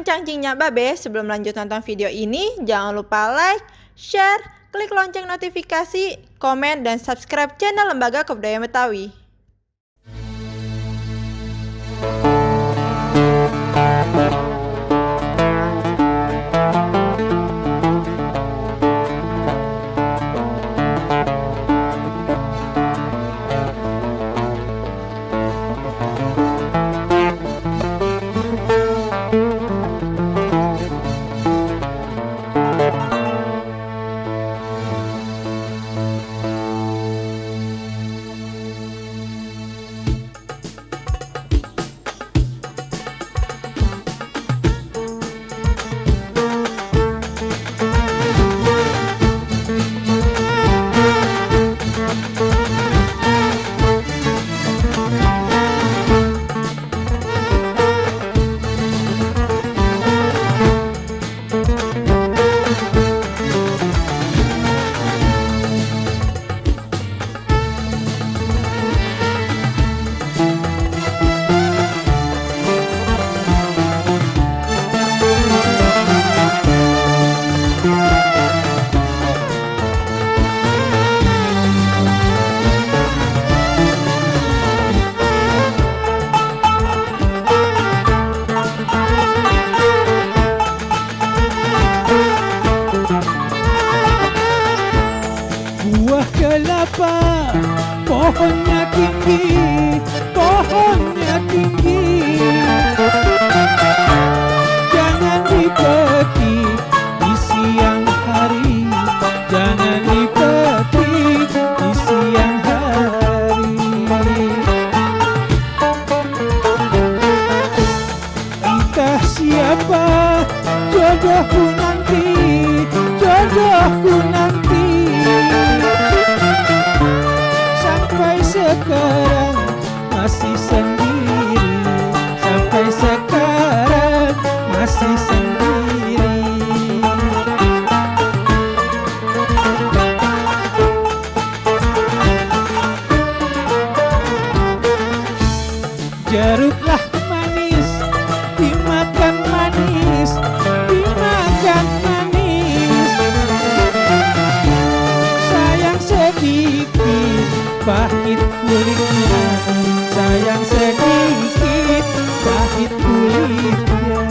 cangcingnya Babe, sebelum lanjut nonton video ini, jangan lupa like, share, klik lonceng notifikasi, komen, dan subscribe channel Lembaga Kebudayaan Betawi. Buah kelapa, pohonnya tinggi, pohonnya tinggi. Jangan dipetik di siang hari, jangan dipetik di siang hari. Entah siapa jodohku nanti, jodohku nanti. Sampai sekarang masih sendiri, sampai sekarang masih sendiri. Jeruklah manis, dimakan manis, dimakan manis. Sayang sedikit pahit kulitnya, sayang sedikit pahit kulitnya.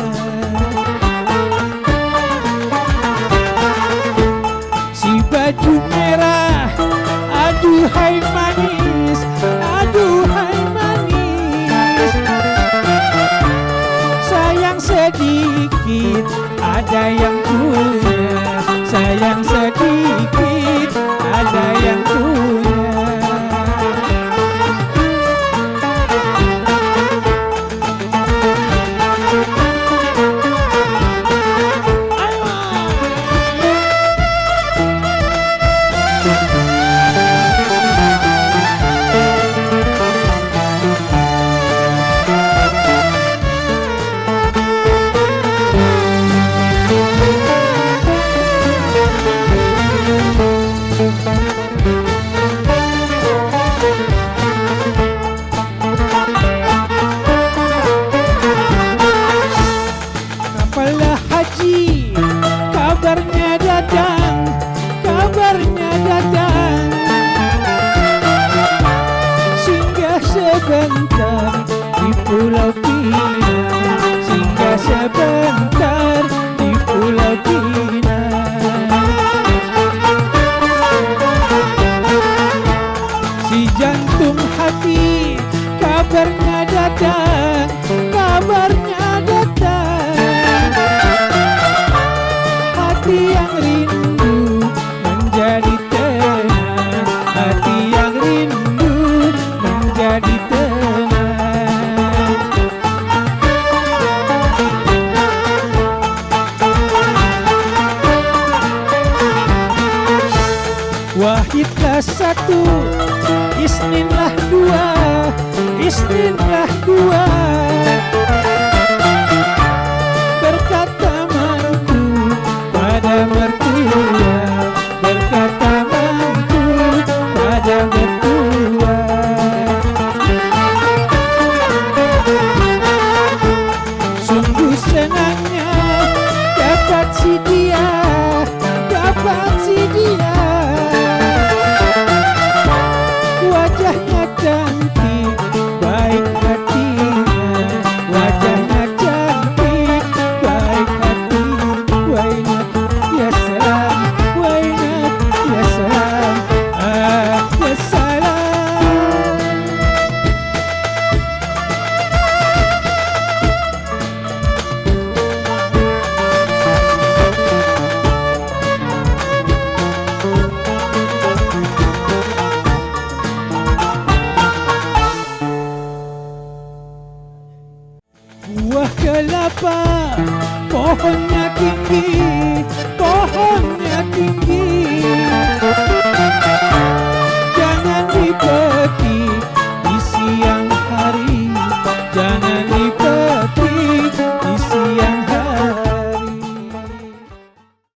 Si baju merah, aduhai manis, aduhai manis. Sayang sedikit ada yang punya, sayang sedikit ada yang punya. Apalah haji, kabarnya datang, kabarnya datang. Singgah sebentar di Pulau Pinang, singgah sebentar di Pulau Pinang. Si jantung hati, kabarnya datang, kabarnya datang. Hati yang rindu menjadi tenang, hati yang rindu menjadi tenang. Wahidlah satu, Isninlah dua, Isninlah dua. Berkata mantu pada mertua, berkata mantu pada mertua. Sungguh senangnya pohonnya tinggi,